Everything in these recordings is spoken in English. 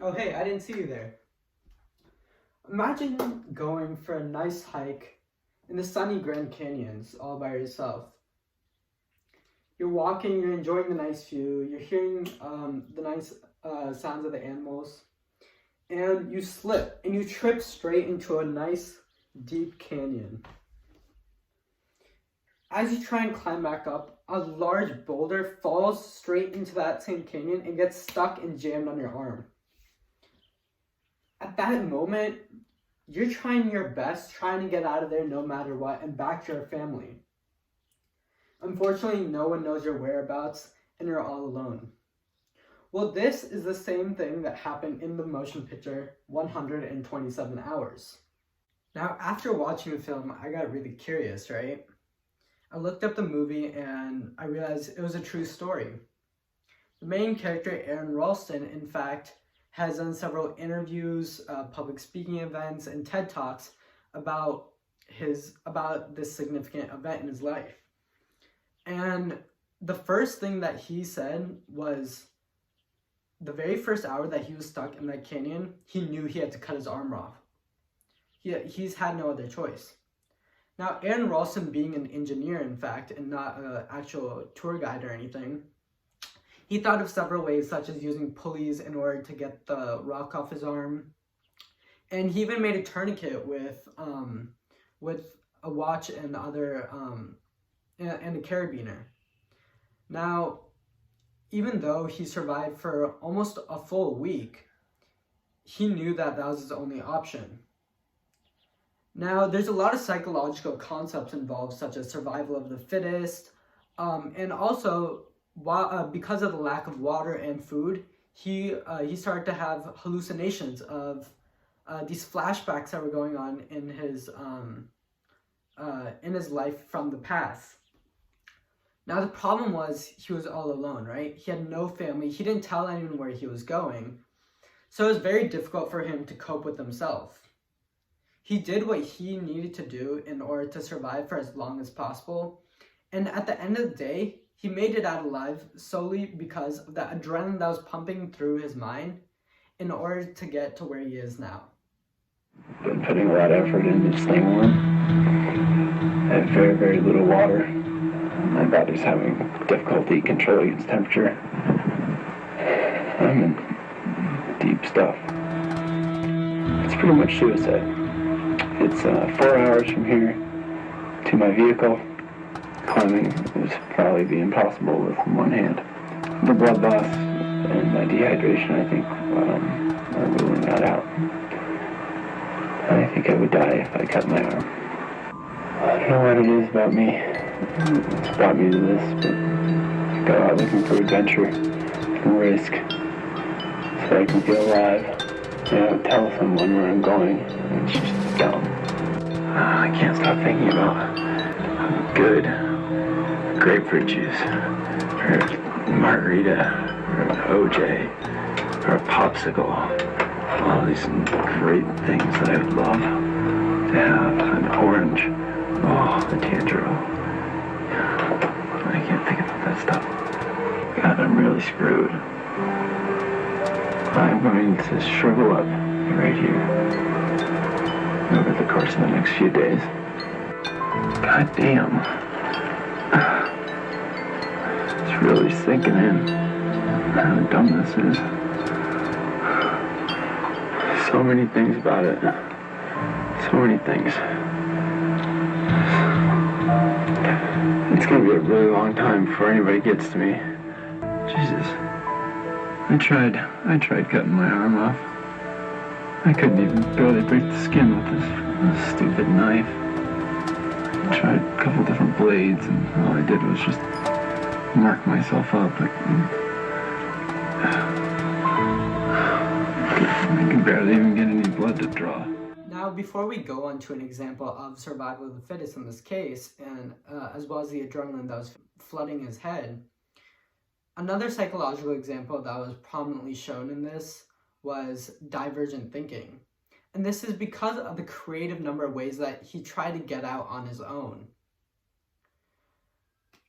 Oh, hey, I didn't see you there. Imagine going for a nice hike in the sunny Grand Canyons all by yourself. You're walking, you're enjoying the nice view, you're hearing the nice sounds of the animals, and you slip and you trip straight into a nice deep canyon. As you try and climb back up, a large boulder falls straight into that same canyon and gets stuck and jammed on your arm. At that moment, you're trying your best, trying to get out of there no matter what and back to your family. Unfortunately, no one knows your whereabouts and you're all alone. Well, this is the same thing that happened in the motion picture 127 Hours. Now, after watching the film, I got really curious, right? I looked up the movie and I realized it was a true story. The main character, Aaron Ralston, in fact, has done several interviews, public speaking events, and TED Talks about this significant event in his life. And the first thing that he said was the very first hour that he was stuck in that canyon, he knew he had to cut his arm off. He's had no other choice. Now, Aaron Ralston, being an engineer, in fact, and not an actual tour guide or anything, he thought of several ways, such as using pulleys in order to get the rock off his arm. And he even made a tourniquet with a watch and and a carabiner. Now, even though he survived for almost a full week, he knew that was his only option. Now, there's a lot of psychological concepts involved, such as survival of the fittest, and also because of the lack of water and food, he started to have hallucinations of these flashbacks that were going on in his life from the past. Now, the problem was he was all alone, right? He had no family. He didn't tell anyone where he was going. So it was very difficult for him to cope with himself. He did what he needed to do in order to survive for as long as possible. And at the end of the day, he made it out alive solely because of the adrenaline that was pumping through his mind in order to get to where he is now. Been putting a lot of effort into staying warm. I have very, very little water. My body's having difficulty controlling its temperature. I'm in deep stuff. It's pretty much suicide. It's 4 hours from here to my vehicle. Climbing would probably be impossible with one hand. The blood loss and my dehydration, I think, are ruling that out. I think I would die if I cut my arm. I don't know what it is about me. It's brought me to this, but I go out looking for adventure and risk so I can feel alive. Tell someone where I'm going. It's just dumb. I can't stop thinking about good grapefruit juice, or margarita, or an OJ, or a popsicle. All these great things that I would love to have. An orange. Oh, the tangerine. I can't think about that stuff. God, I'm really screwed. I'm going to shrivel up right here over the course of the next few days. God damn. It's really sinking in how dumb this is. So many things about it. So many things. It's gonna be a really long time before anybody gets to me. Jesus. I tried cutting my arm off. I couldn't even barely break the skin with this stupid knife. I tried a couple different blades, and all I did was just mark myself up. I could barely even get any blood to draw. Now, before we go on to an example of survival of the fittest in this case, and as well as the adrenaline that was flooding his head, another psychological example that was prominently shown in this was divergent thinking. And this is because of the creative number of ways that he tried to get out on his own.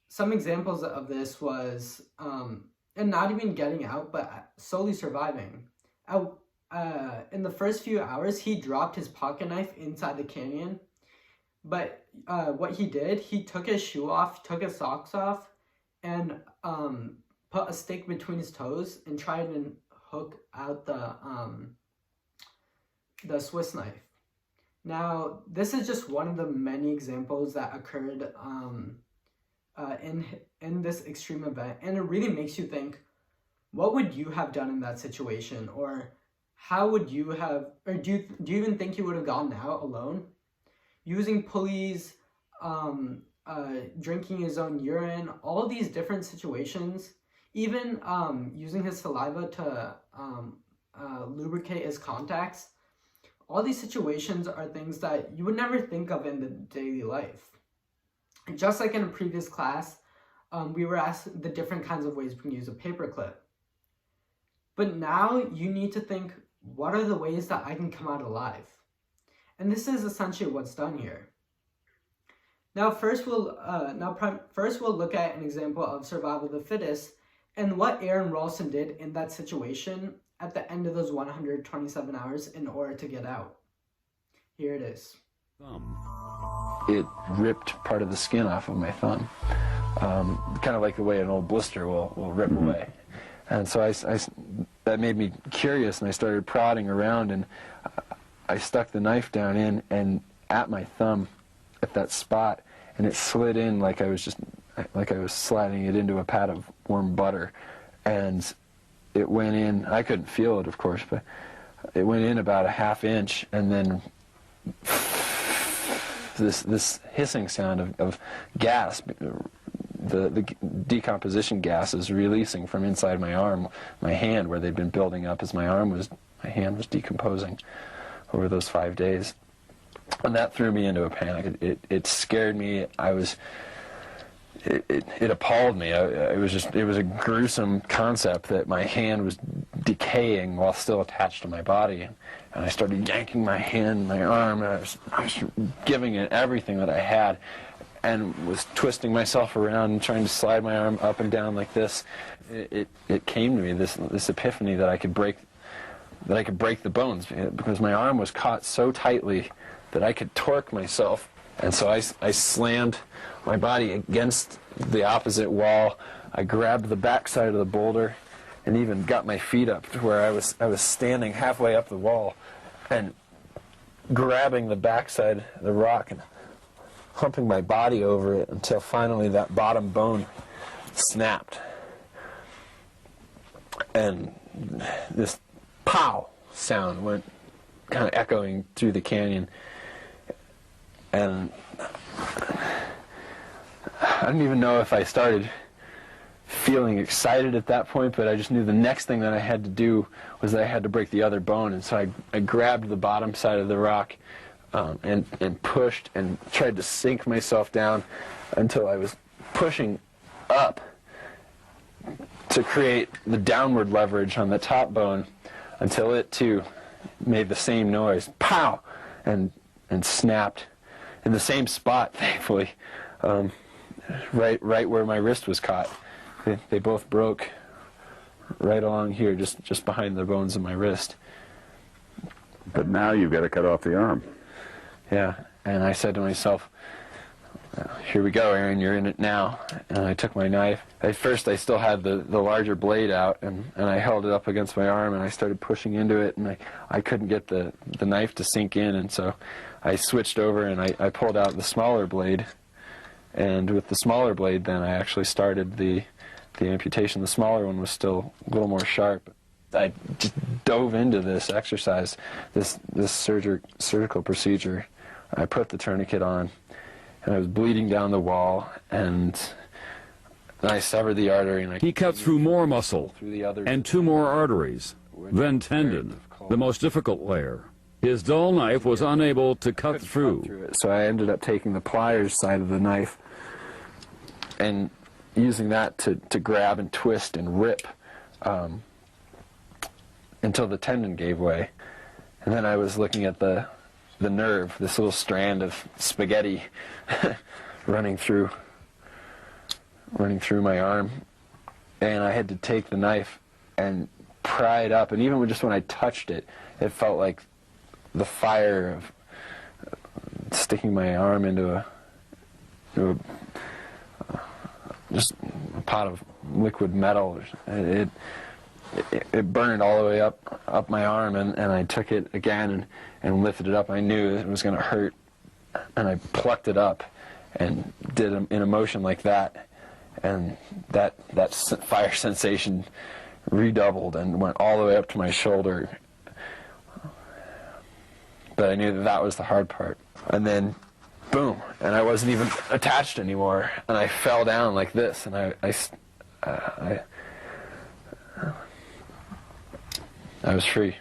Some examples of this was, and not even getting out, but solely surviving. In the first few hours, he dropped his pocket knife inside the canyon. But what he did, he took his shoe off, took his socks off, and put a stick between his toes and tried to hook out the Swiss knife. Now, this is just one of the many examples that occurred in this extreme event, and it really makes you think, what would you have done in that situation, or how would you have, or do you even think you would have gone out alone? Using pulleys, drinking his own urine, all these different situations, even using his saliva to lubricate his contacts. All these situations are things that you would never think of in the daily life. Just like in a previous class, we were asked the different kinds of ways we can use a paperclip. But now you need to think, what are the ways that I can come out alive? And this is essentially what's done here. Now, first we'll look at an example of survival of the fittest and what Aaron Ralston did in that situation at the end of those 127 hours in order to get out. Here it is. It ripped part of the skin off of my thumb, kind of like the way an old blister will rip away. And so that made me curious, and I started prodding around, and I stuck the knife down in and at my thumb at that spot, and it slid in like I was sliding it into a pat of warm butter, and it went in. I couldn't feel it, of course, but it went in about a ½ inch, and then this hissing sound of gas, the decomposition gases releasing from inside my arm, my hand, where they'd been building up as my hand was decomposing over those 5 days. And that threw me into a panic. It scared me. It appalled me. It was a gruesome concept that my hand was decaying while still attached to my body. And I started yanking my hand, my arm, and I was giving it everything that I had, and was twisting myself around and trying to slide my arm up and down like this. It came to me, this epiphany, that I could break the bones, because my arm was caught so tightly that I could torque myself. And so I slammed my body against the opposite wall. I grabbed the backside of the boulder and even got my feet up to where I was standing halfway up the wall and grabbing the backside of the rock and humping my body over it until finally that bottom bone snapped. And this pow sound went kind of echoing through the canyon. And I don't even know if I started feeling excited at that point, but I just knew the next thing that I had to do was that I had to break the other bone. And so I grabbed the bottom side of the rock and pushed and tried to sink myself down until I was pushing up to create the downward leverage on the top bone, until it too made the same noise, pow, and snapped in the same spot, thankfully, right where my wrist was caught. They both broke right along here, just behind the bones of my wrist. But now you've got to cut off the arm. Yeah, and I said to myself, here we go, Aaron, you're in it now. And I took my knife. At first I still had the larger blade out, and I held it up against my arm, and I started pushing into it, and I couldn't get the knife to sink in, and so I switched over and I pulled out the smaller blade. And with the smaller blade then I actually started the amputation. The smaller one was still a little more sharp. I just dove into this exercise, this surgical procedure. I put the tourniquet on, and I was bleeding down the wall, and I severed the artery. And he cut through more muscle and 2 more arteries, then tendon, the most difficult layer. His dull knife was unable to cut through. So I ended up taking the pliers side of the knife and using that to grab and twist and rip until the tendon gave way. And then I was looking at the nerve, this little strand of spaghetti running through my arm, and I had to take the knife and pried up, and even just when I touched it, it felt like the fire of sticking my arm into just a pot of liquid metal. It burned all the way up my arm, and I took it again and lifted it up. I knew it was going to hurt, and I plucked it up and did in a motion like that, and that fire sensation redoubled and went all the way up to my shoulder. But I knew that was the hard part. And then, boom, and I wasn't even attached anymore, and I fell down like this, and I was free.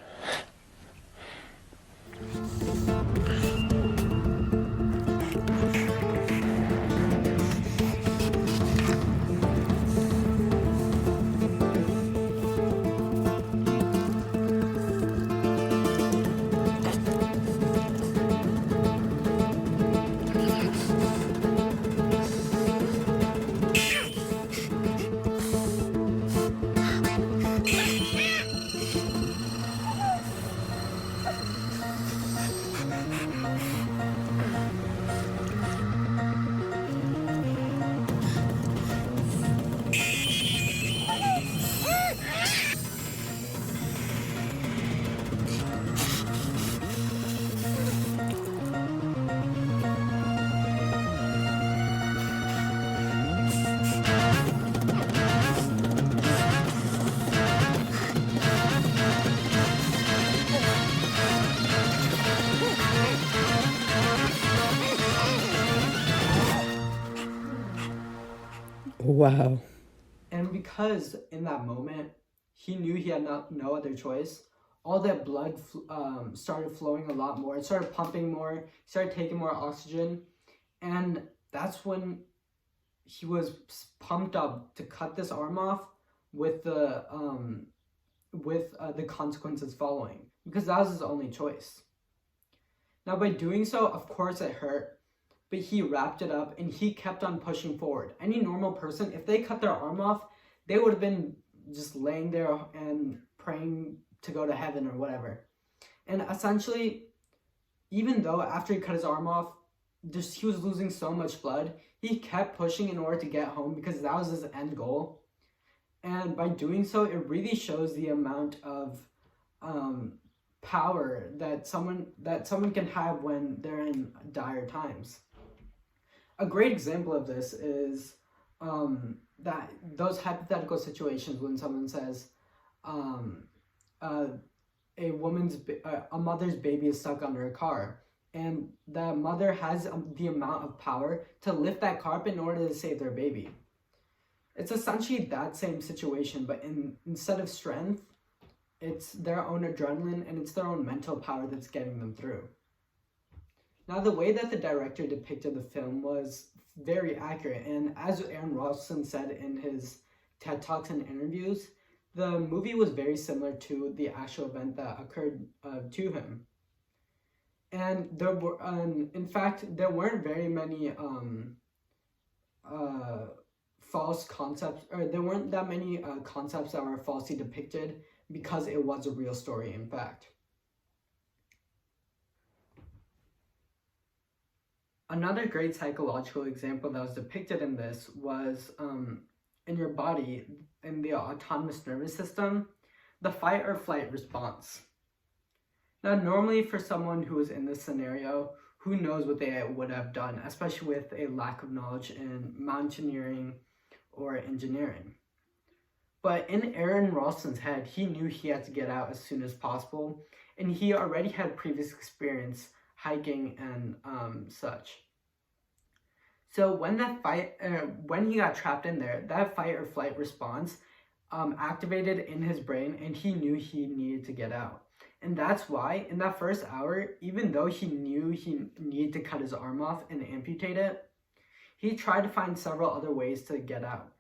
Wow. And because in that moment, he knew he had no other choice, all that blood started flowing a lot more. It started pumping more, he started taking more oxygen, and that's when he was pumped up to cut this arm off with the consequences following, because that was his only choice. Now, by doing so, of course it hurt, but he wrapped it up and he kept on pushing forward. Any normal person, if they cut their arm off, they would have been just laying there and praying to go to heaven or whatever. And essentially, even though after he cut his arm off, he was losing so much blood, he kept pushing in order to get home because that was his end goal. And by doing so, it really shows the amount of power that someone can have when they're in dire times. A great example of this is that those hypothetical situations when someone says a mother's baby is stuck under a car, and the mother has the amount of power to lift that car up in order to save their baby. It's essentially that same situation, but instead of strength, it's their own adrenaline and it's their own mental power that's getting them through. Now, the way that the director depicted the film was very accurate, and as Aaron Ralston said in his TED Talks and interviews, the movie was very similar to the actual event that occurred to him. And there were, in fact, there weren't very many false concepts, or there weren't that many concepts that were falsely depicted because it was a real story, in fact. Another great psychological example that was depicted in this was in your body, in the autonomous nervous system, the fight or flight response. Now, normally for someone who is in this scenario, who knows what they would have done, especially with a lack of knowledge in mountaineering or engineering. But in Aaron Ralston's head, he knew he had to get out as soon as possible, and he already had previous experience hiking and such. So when when he got trapped in there, that fight or flight response activated in his brain, and he knew he needed to get out. And that's why in that first hour, even though he knew he needed to cut his arm off and amputate it, he tried to find several other ways to get out.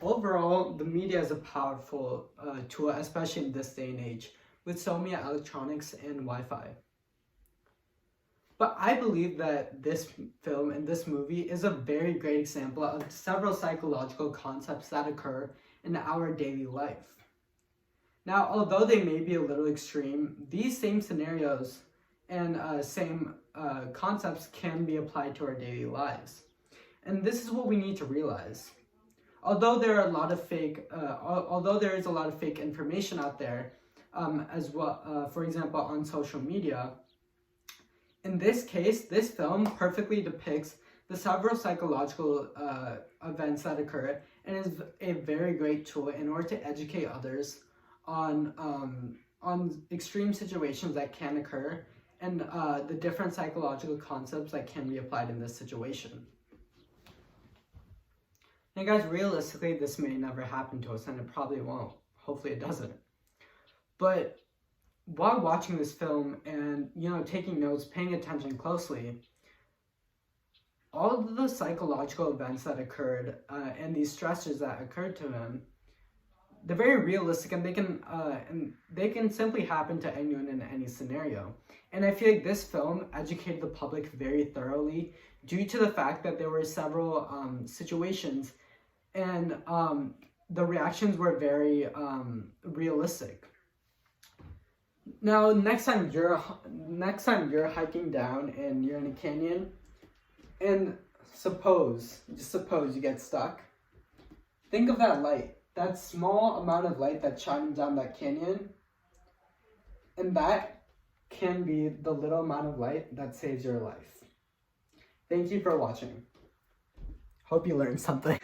Overall, the media has a powerful tool, especially in this day and age, with so many electronics and Wi-Fi. But I believe that this film and this movie is a very great example of several psychological concepts that occur in our daily life. Now, although they may be a little extreme, these same scenarios and same concepts can be applied to our daily lives. And this is what we need to realize. Although there is a lot of fake information out there, as well, for example, on social media, in this case, this film perfectly depicts the several psychological events that occur and is a very great tool in order to educate others on extreme situations that can occur and the different psychological concepts that can be applied in this situation. Now guys, realistically, this may never happen to us, and it probably won't. Hopefully it doesn't. But while watching this film and, taking notes, paying attention closely, all of the psychological events that occurred and these stressors that occurred to him, they're very realistic, and they can simply happen to anyone in any scenario. And I feel like this film educated the public very thoroughly due to the fact that there were several situations and the reactions were very realistic. Now, next time you're hiking down and you're in a canyon, and suppose you get stuck, think of that light, that small amount of light that's shining down that canyon, and that can be the little amount of light that saves your life. Thank you for watching. Hope you learned something.